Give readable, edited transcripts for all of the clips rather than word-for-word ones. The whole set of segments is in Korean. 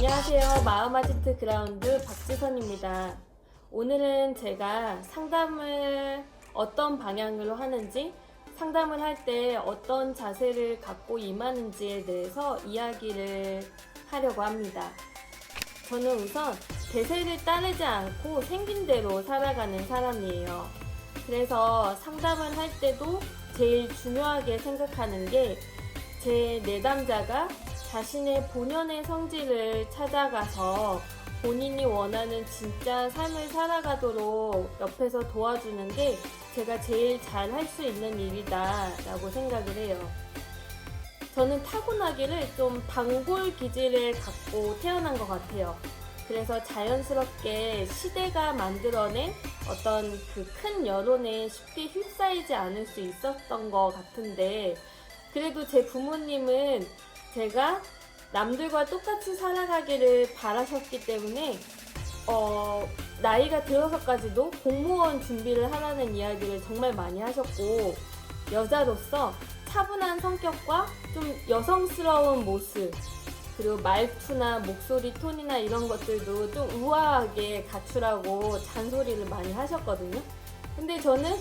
안녕하세요. 마음아지트 그라운드 박지선입니다. 오늘은 제가 상담을 어떤 방향으로 하는지, 상담을 할 때 어떤 자세를 갖고 임하는지에 대해서 이야기를 하려고 합니다. 저는 우선 대세를 따르지 않고 생긴 대로 살아가는 사람이에요. 그래서 상담을 할 때도 제일 중요하게 생각하는 게 제 내담자가 자신의 본연의 성질을 찾아가서 본인이 원하는 진짜 삶을 살아가도록 옆에서 도와주는 게 제가 제일 잘 할 수 있는 일이다 라고 생각을 해요. 저는 타고나기를 좀 방골 기질을 갖고 태어난 것 같아요. 그래서 자연스럽게 시대가 만들어낸 어떤 그 큰 여론에 쉽게 휩싸이지 않을 수 있었던 것 같은데, 그래도 제 부모님은 제가 남들과 똑같이 살아가기를 바라셨기 때문에 나이가 들어서까지도 공무원 준비를 하라는 이야기를 정말 많이 하셨고, 여자로서 차분한 성격과 좀 여성스러운 모습, 그리고 말투나 목소리 톤이나 이런 것들도 좀 우아하게 갖추라고 잔소리를 많이 하셨거든요. 근데 저는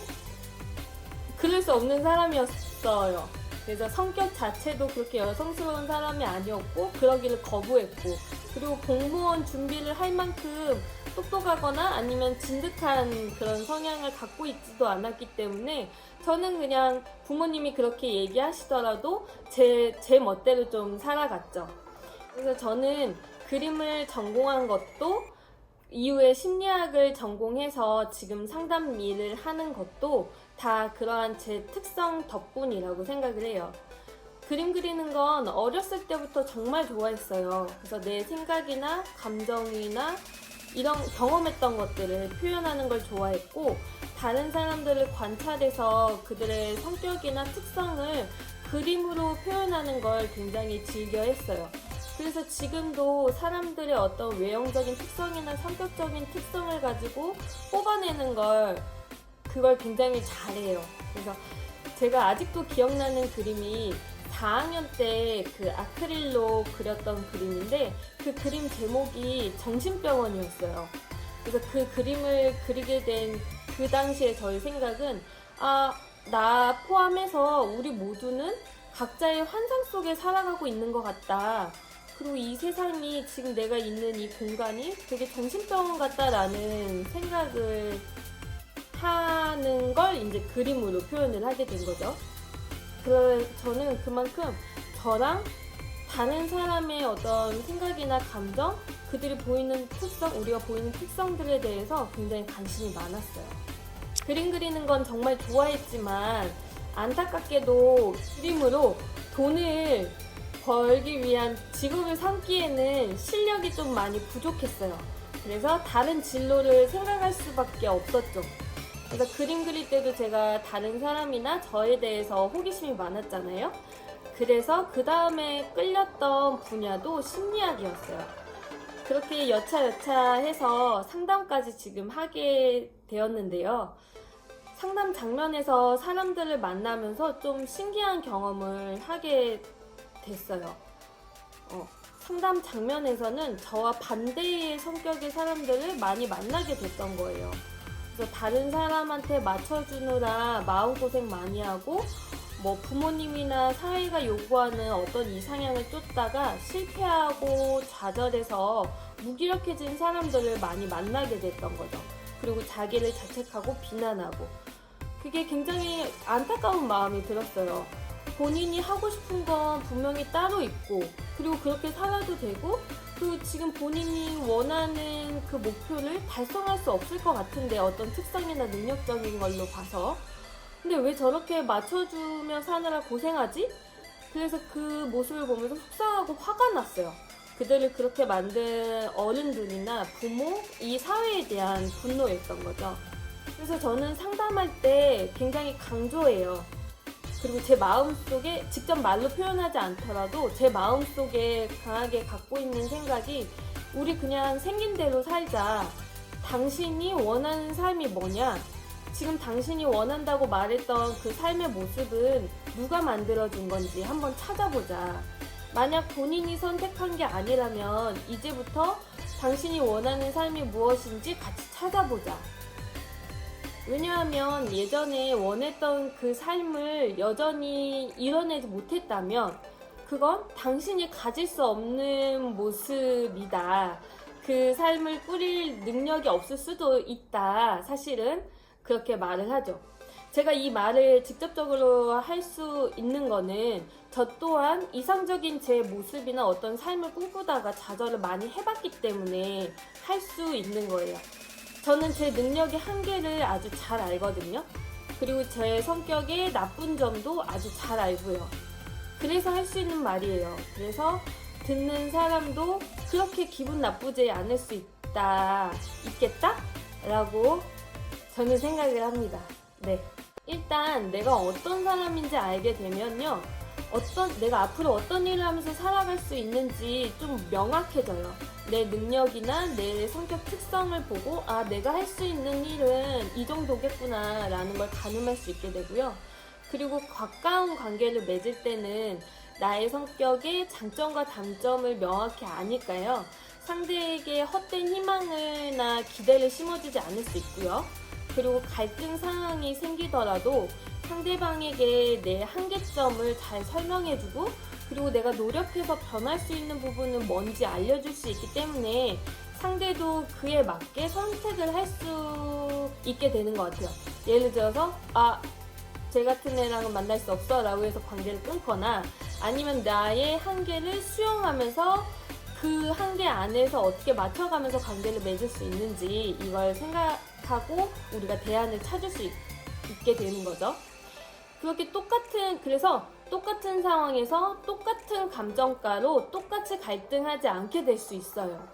그럴 수 없는 사람이었어요. 그래서 성격 자체도 그렇게 여성스러운 사람이 아니었고, 그러기를 거부했고, 그리고 공무원 준비를 할 만큼 똑똑하거나 아니면 진득한 그런 성향을 갖고 있지도 않았기 때문에 저는 그냥 부모님이 그렇게 얘기하시더라도 제 멋대로 좀 살아갔죠. 그래서 저는 그림을 전공한 것도, 이후에 심리학을 전공해서 지금 상담 일을 하는 것도 다 그러한 제 특성 덕분이라고 생각을 해요. 그림 그리는 건 어렸을 때부터 정말 좋아했어요. 그래서 내 생각이나 감정이나 이런 경험했던 것들을 표현하는 걸 좋아했고, 다른 사람들을 관찰해서 그들의 성격이나 특성을 그림으로 표현하는 걸 굉장히 즐겨 했어요. 그래서 지금도 사람들의 어떤 외형적인 특성이나 성격적인 특성을 가지고 뽑아내는 그걸 굉장히 잘해요. 그래서 제가 아직도 기억나는 그림이 4학년 때 그 아크릴로 그렸던 그림인데, 그 그림 제목이 정신병원이었어요. 그래서 그 그림을 그리게 된 그 당시에 저의 생각은, 나 포함해서 우리 모두는 각자의 환상 속에 살아가고 있는 것 같다. 그리고 이 세상이, 지금 내가 있는 이 공간이 되게 정신병원 같다라는 생각을 하는 걸 이제 그림으로 표현을 하게 된 거죠. 그래서 저는 그만큼 저랑 다른 사람의 어떤 생각이나 감정, 그들이 보이는 특성, 우리가 보이는 특성들에 대해서 굉장히 관심이 많았어요. 그림 그리는 건 정말 좋아했지만 안타깝게도 그림으로 돈을 벌기 위한 직업을 삼기에는 실력이 좀 많이 부족했어요. 그래서 다른 진로를 생각할 수밖에 없었죠. 그래서 그림 그릴 때도 제가 다른 사람이나 저에 대해서 호기심이 많았잖아요. 그래서 그 다음에 끌렸던 분야도 심리학이었어요. 그렇게 여차여차해서 상담까지 지금 하게 되었는데요. 상담 장면에서 사람들을 만나면서 좀 신기한 경험을 하게 됐어요. 상담 장면에서는 저와 반대의 성격의 사람들을 많이 만나게 됐던 거예요. 그래서 다른 사람한테 맞춰주느라 마음고생 많이 하고, 부모님이나 사회가 요구하는 어떤 이상향을 쫓다가 실패하고 좌절해서 무기력해진 사람들을 많이 만나게 됐던 거죠. 그리고 자기를 자책하고 비난하고, 그게 굉장히 안타까운 마음이 들었어요. 본인이 하고 싶은 건 분명히 따로 있고, 그리고 그렇게 살아도 되고, 그리고 지금 본인이 원하는 그 목표를 달성할 수 없을 것 같은데, 어떤 특성이나 능력적인 걸로 봐서. 근데 왜 저렇게 맞춰주며 사느라 고생하지? 그래서 그 모습을 보면서 속상하고 화가 났어요. 그들을 그렇게 만든 어른들이나 부모, 이 사회에 대한 분노였던 거죠. 그래서 저는 상담할 때 굉장히 강조해요. 그리고 제 마음속에 직접 말로 표현하지 않더라도 제 마음속에 강하게 갖고 있는 생각이, 우리 그냥 생긴 대로 살자. 당신이 원하는 삶이 뭐냐? 지금 당신이 원한다고 말했던 그 삶의 모습은 누가 만들어준 건지 한번 찾아보자. 만약 본인이 선택한 게 아니라면 이제부터 당신이 원하는 삶이 무엇인지 같이 찾아보자. 왜냐하면 예전에 원했던 그 삶을 여전히 이뤄내지 못했다면 그건 당신이 가질 수 없는 모습이다. 그 삶을 꾸릴 능력이 없을 수도 있다. 사실은 그렇게 말을 하죠. 제가 이 말을 직접적으로 할 수 있는 거는 저 또한 이상적인 제 모습이나 어떤 삶을 꿈꾸다가 좌절을 많이 해봤기 때문에 할 수 있는 거예요. 저는 제 능력의 한계를 아주 잘 알거든요. 그리고 제 성격의 나쁜 점도 아주 잘 알고요. 그래서 할 수 있는 말이에요. 그래서 듣는 사람도 그렇게 기분 나쁘지 않을 수 있겠다? 라고 저는 생각을 합니다. 네. 일단 내가 어떤 사람인지 알게 되면요. 내가 앞으로 어떤 일을 하면서 살아갈 수 있는지 좀 명확해져요. 내 능력이나 내 성격 특성을 보고 내가 할 수 있는 일은 이 정도겠구나 라는 걸 가늠할 수 있게 되고요. 그리고 가까운 관계를 맺을 때는 나의 성격의 장점과 단점을 명확히 아니까요. 상대에게 헛된 희망을나 기대를 심어주지 않을 수 있고요. 그리고 갈등 상황이 생기더라도 상대방에게 내 한계점을 잘 설명해주고 그리고 내가 노력해서 변할 수 있는 부분은 뭔지 알려줄 수 있기 때문에 상대도 그에 맞게 선택을 할 수 있게 되는 것 같아요. 예를 들어서 쟤 같은 애랑은 만날 수 없어 라고 해서 관계를 끊거나 아니면 나의 한계를 수용하면서 그 한계 안에서 어떻게 맞춰가면서 관계를 맺을 수 있는지 이걸 생각하고 우리가 대안을 찾을 수 있게 되는 거죠. 그렇게 그래서 똑같은 상황에서 똑같은 감정가로 똑같이 갈등하지 않게 될 수 있어요.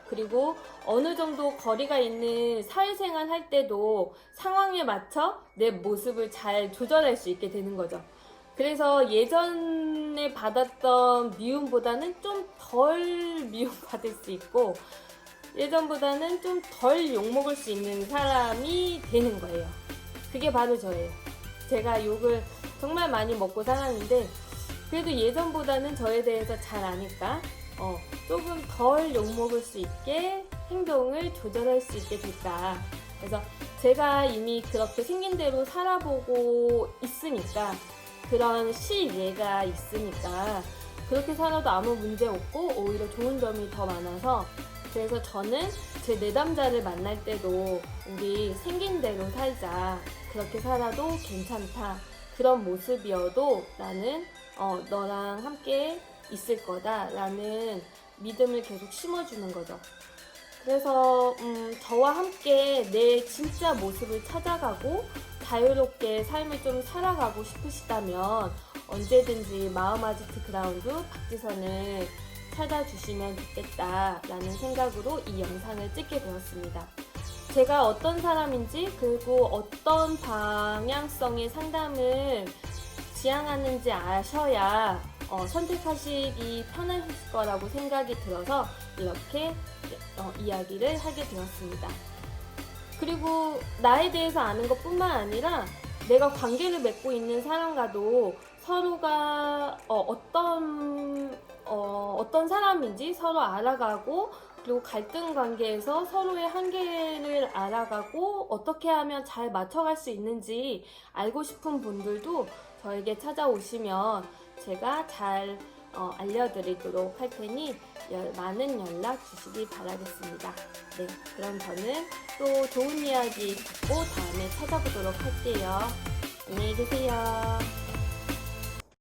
그리고 어느 정도 거리가 있는 사회생활 할 때도 상황에 맞춰 내 모습을 잘 조절할 수 있게 되는 거죠. 그래서 예전에 받았던 미움보다는 좀 덜 미움받을 수 있고 예전보다는 좀 덜 욕먹을 수 있는 사람이 되는 거예요. 그게 바로 저예요. 제가 욕을 정말 많이 먹고 살았는데 그래도 예전보다는 저에 대해서 잘 아니까 조금 덜 욕먹을 수 있게 행동을 조절할 수 있게 될까. 그래서 제가 이미 그렇게 생긴 대로 살아보고 있으니까 그런 실예가 있으니까 그렇게 살아도 아무 문제 없고 오히려 좋은 점이 더 많아서 그래서 저는 제 내담자를 만날 때도 우리 생긴 대로 살자. 그렇게 살아도 괜찮다. 그런 모습이어도 나는 너랑 함께 있을 거다 라는 믿음을 계속 심어주는 거죠. 그래서 저와 함께 내 진짜 모습을 찾아가고 자유롭게 삶을 좀 살아가고 싶으시다면 언제든지 마음아지트 그라운드 박지선을 찾아주시면 좋겠다라는 생각으로 이 영상을 찍게 되었습니다. 제가 어떤 사람인지 그리고 어떤 방향성의 상담을 지향하는지 아셔야 선택하시기 편하실 거라고 생각이 들어서 이렇게 이야기를 하게 되었습니다. 그리고 나에 대해서 아는 것뿐만 아니라 내가 관계를 맺고 있는 사람과도 서로가 어떤 사람인지 서로 알아가고 그리고 갈등 관계에서 서로의 한계를 알아가고 어떻게 하면 잘 맞춰갈 수 있는지 알고 싶은 분들도 저에게 찾아오시면 제가 잘 알려드리도록 할 테니 많은 연락 주시기 바라겠습니다. 네, 그럼 저는 또 좋은 이야기 듣고 다음에 찾아보도록 할게요. 안녕히 계세요.